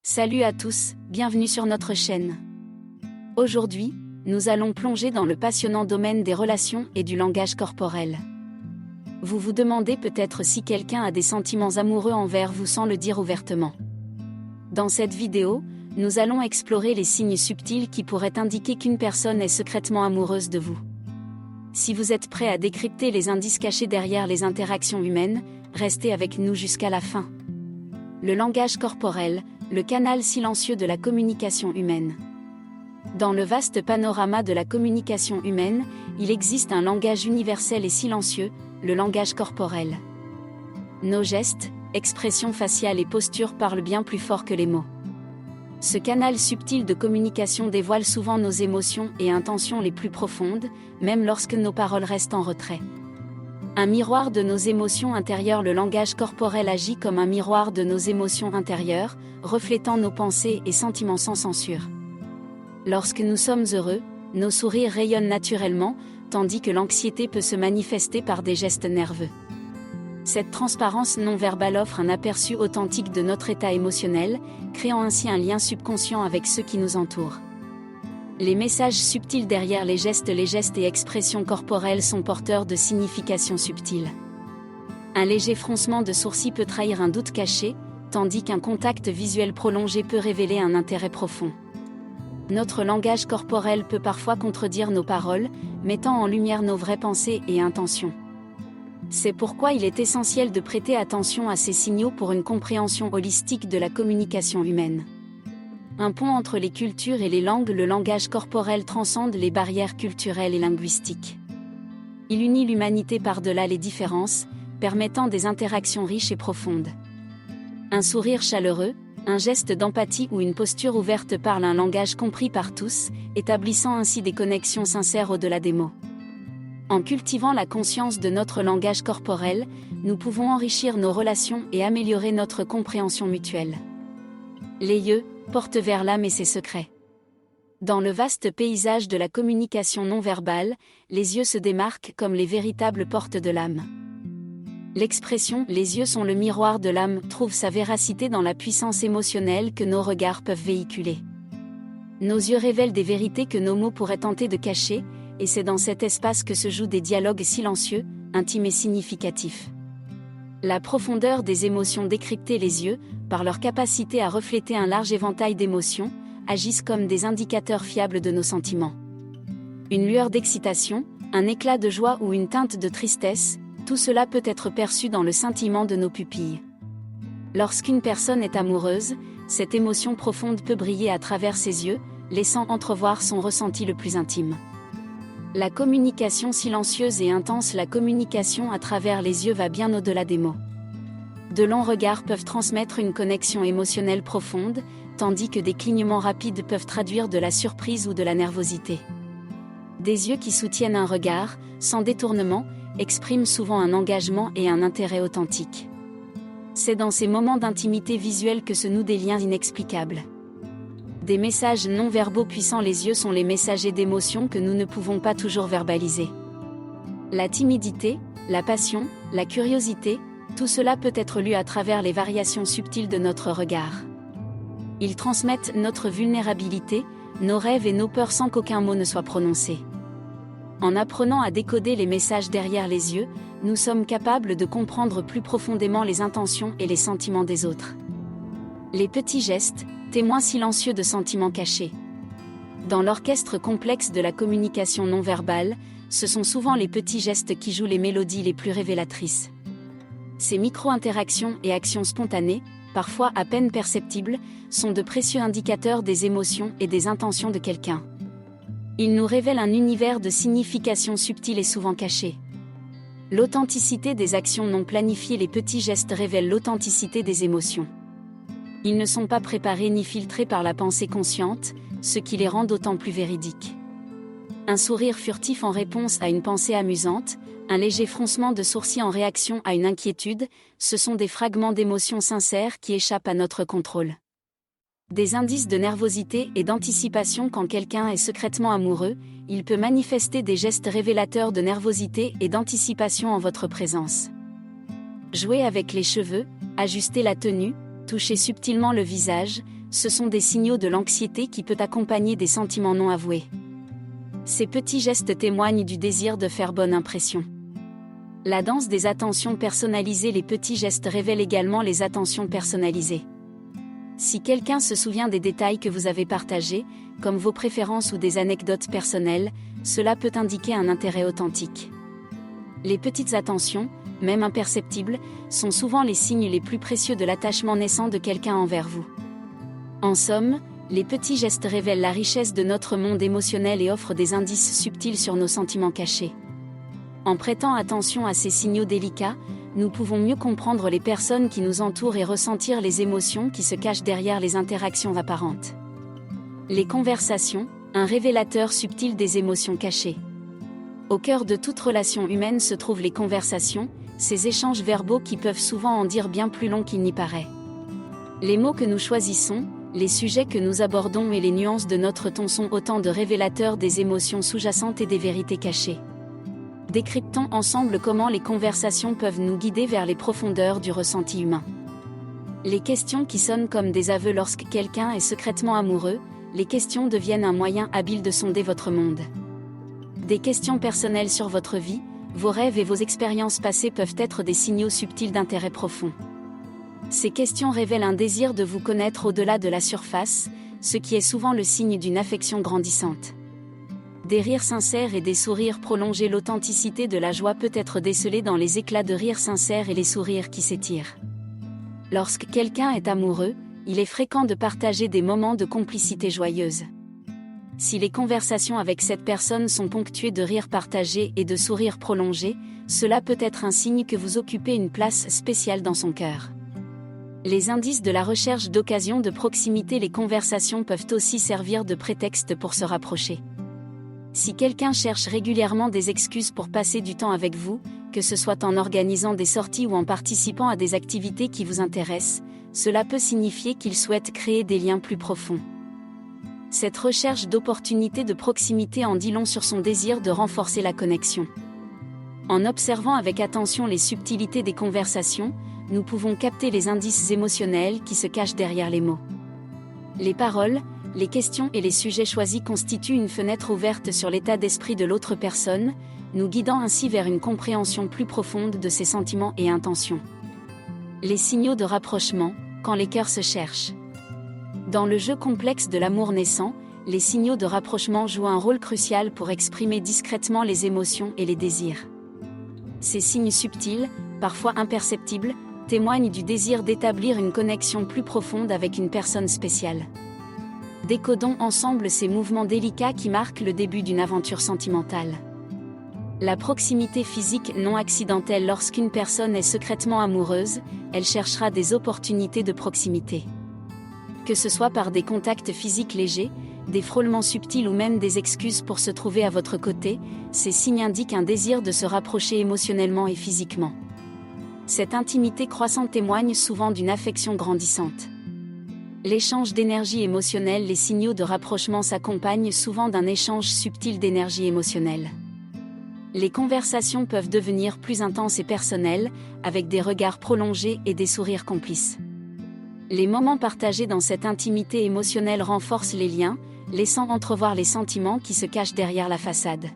Salut à tous, bienvenue sur notre chaîne. Aujourd'hui, nous allons plonger dans le passionnant domaine des relations et du langage corporel. Vous vous demandez peut-être si quelqu'un a des sentiments amoureux envers vous sans le dire ouvertement. Dans cette vidéo, nous allons explorer les signes subtils qui pourraient indiquer qu'une personne est secrètement amoureuse de vous. Si vous êtes prêt à décrypter les indices cachés derrière les interactions humaines, restez avec nous jusqu'à la fin. Le langage corporel, le canal silencieux de la communication humaine. Dans le vaste panorama de la communication humaine, il existe un langage universel et silencieux, le langage corporel. Nos gestes, expressions faciales et postures parlent bien plus fort que les mots. Ce canal subtil de communication dévoile souvent nos émotions et intentions les plus profondes, même lorsque nos paroles restent en retrait. Un miroir de nos émotions intérieures. Le langage corporel agit comme un miroir de nos émotions intérieures, reflétant nos pensées et sentiments sans censure. Lorsque nous sommes heureux, nos sourires rayonnent naturellement, tandis que l'anxiété peut se manifester par des gestes nerveux. Cette transparence non-verbale offre un aperçu authentique de notre état émotionnel, créant ainsi un lien subconscient avec ceux qui nous entourent. Les messages subtils derrière les gestes et expressions corporelles sont porteurs de significations subtiles. Un léger froncement de sourcils peut trahir un doute caché, tandis qu'un contact visuel prolongé peut révéler un intérêt profond. Notre langage corporel peut parfois contredire nos paroles, mettant en lumière nos vraies pensées et intentions. C'est pourquoi il est essentiel de prêter attention à ces signaux pour une compréhension holistique de la communication humaine. Un pont entre les cultures et les langues. Le langage corporel transcende les barrières culturelles et linguistiques. Il unit l'humanité par-delà les différences, permettant des interactions riches et profondes. Un sourire chaleureux, un geste d'empathie ou une posture ouverte parlent un langage compris par tous, établissant ainsi des connexions sincères au-delà des mots. En cultivant la conscience de notre langage corporel, nous pouvons enrichir nos relations et améliorer notre compréhension mutuelle. Les yeux portent vers l'âme et ses secrets. Dans le vaste paysage de la communication non-verbale, les yeux se démarquent comme les véritables portes de l'âme. L'expression « les yeux sont le miroir de l'âme » trouve sa véracité dans la puissance émotionnelle que nos regards peuvent véhiculer. Nos yeux révèlent des vérités que nos mots pourraient tenter de cacher, et c'est dans cet espace que se jouent des dialogues silencieux, intimes et significatifs. La profondeur des émotions. Décrypter. Les yeux, par leur capacité à refléter un large éventail d'émotions, agissent comme des indicateurs fiables de nos sentiments. Une lueur d'excitation, un éclat de joie ou une teinte de tristesse, tout cela peut être perçu dans le scintillement de nos pupilles. Lorsqu'une personne est amoureuse, cette émotion profonde peut briller à travers ses yeux, laissant entrevoir son ressenti le plus intime. La communication silencieuse et intense. La communication à travers les yeux va bien au-delà des mots. De longs regards peuvent transmettre une connexion émotionnelle profonde, tandis que des clignements rapides peuvent traduire de la surprise ou de la nervosité. Des yeux qui soutiennent un regard, sans détournement, expriment souvent un engagement et un intérêt authentique. C'est dans ces moments d'intimité visuelle que se nouent des liens inexplicables. Des messages non-verbaux puissants. Les yeux sont les messagers d'émotions que nous ne pouvons pas toujours verbaliser. La timidité, la passion, la curiosité, tout cela peut être lu à travers les variations subtiles de notre regard. Ils transmettent notre vulnérabilité, nos rêves et nos peurs sans qu'aucun mot ne soit prononcé. En apprenant à décoder les messages derrière les yeux, nous sommes capables de comprendre plus profondément les intentions et les sentiments des autres. Les petits gestes, témoins silencieux de sentiments cachés. Dans l'orchestre complexe de la communication non-verbale, ce sont souvent les petits gestes qui jouent les mélodies les plus révélatrices. Ces micro-interactions et actions spontanées, parfois à peine perceptibles, sont de précieux indicateurs des émotions et des intentions de quelqu'un. Ils nous révèlent un univers de significations subtiles et souvent cachées. L'authenticité des actions non planifiées. Les petits gestes révèlent l'authenticité des émotions. Ils ne sont pas préparés ni filtrés par la pensée consciente, ce qui les rend d'autant plus véridiques. Un sourire furtif en réponse à une pensée amusante, un léger froncement de sourcils en réaction à une inquiétude, ce sont des fragments d'émotions sincères qui échappent à notre contrôle. Des indices de nervosité et d'anticipation. Quand quelqu'un est secrètement amoureux, il peut manifester des gestes révélateurs de nervosité et d'anticipation en votre présence. Jouer avec les cheveux, ajuster la tenue, toucher subtilement le visage, Ce sont des signaux de l'anxiété qui peut accompagner des sentiments non avoués. Ces petits gestes témoignent du désir de faire bonne impression. La danse des attentions personnalisées. Les petits gestes révèlent également les attentions personnalisées. Si quelqu'un se souvient des détails que vous avez partagés, comme vos préférences ou des anecdotes personnelles, cela peut indiquer un intérêt authentique. Les petites attentions, même imperceptibles, sont souvent les signes les plus précieux de l'attachement naissant de quelqu'un envers vous. En somme, les petits gestes révèlent la richesse de notre monde émotionnel et offrent des indices subtils sur nos sentiments cachés. En prêtant attention à ces signaux délicats, nous pouvons mieux comprendre les personnes qui nous entourent et ressentir les émotions qui se cachent derrière les interactions apparentes. Les conversations, un révélateur subtil des émotions cachées. Au cœur de toute relation humaine se trouvent les conversations, ces échanges verbaux qui peuvent souvent en dire bien plus long qu'il n'y paraît. Les mots que nous choisissons, les sujets que nous abordons et les nuances de notre ton sont autant de révélateurs des émotions sous-jacentes et des vérités cachées. Décryptons ensemble comment les conversations peuvent nous guider vers les profondeurs du ressenti humain. Les questions qui sonnent comme des aveux lorsque quelqu'un est secrètement amoureux, les questions deviennent un moyen habile de sonder votre monde. Des questions personnelles sur votre vie, vos rêves et vos expériences passées peuvent être des signaux subtils d'intérêt profond. Ces questions révèlent un désir de vous connaître au-delà de la surface, ce qui est souvent le signe d'une affection grandissante. Des rires sincères et des sourires prolongés. L'authenticité de la joie peut être décelée dans les éclats de rire sincères et les sourires qui s'étirent. Lorsque quelqu'un est amoureux, il est fréquent de partager des moments de complicité joyeuse. Si les conversations avec cette personne sont ponctuées de rires partagés et de sourires prolongés, cela peut être un signe que vous occupez une place spéciale dans son cœur. Les indices de la recherche d'occasion de proximité. Les conversations peuvent aussi servir de prétexte pour se rapprocher. Si quelqu'un cherche régulièrement des excuses pour passer du temps avec vous, que ce soit en organisant des sorties ou en participant à des activités qui vous intéressent, cela peut signifier qu'il souhaite créer des liens plus profonds. Cette recherche d'opportunités de proximité en dit long sur son désir de renforcer la connexion. En observant avec attention les subtilités des conversations, nous pouvons capter les indices émotionnels qui se cachent derrière les mots. Les paroles, les questions et les sujets choisis constituent une fenêtre ouverte sur l'état d'esprit de l'autre personne, nous guidant ainsi vers une compréhension plus profonde de ses sentiments et intentions. Les signaux de rapprochement, quand les cœurs se cherchent. Dans le jeu complexe de l'amour naissant, les signaux de rapprochement jouent un rôle crucial pour exprimer discrètement les émotions et les désirs. Ces signes subtils, parfois imperceptibles, témoignent du désir d'établir une connexion plus profonde avec une personne spéciale. Décodons ensemble ces mouvements délicats qui marquent le début d'une aventure sentimentale. La proximité physique non accidentelle. Lorsqu'une personne est secrètement amoureuse, elle cherchera des opportunités de proximité. Que ce soit par des contacts physiques légers, des frôlements subtils ou même des excuses pour se trouver à votre côté, ces signes indiquent un désir de se rapprocher émotionnellement et physiquement. Cette intimité croissante témoigne souvent d'une affection grandissante. L'échange d'énergie émotionnelle. Les signaux de rapprochement s'accompagnent souvent d'un échange subtil d'énergie émotionnelle. Les conversations peuvent devenir plus intenses et personnelles, avec des regards prolongés et des sourires complices. Les moments partagés dans cette intimité émotionnelle renforcent les liens, laissant entrevoir les sentiments qui se cachent derrière la façade.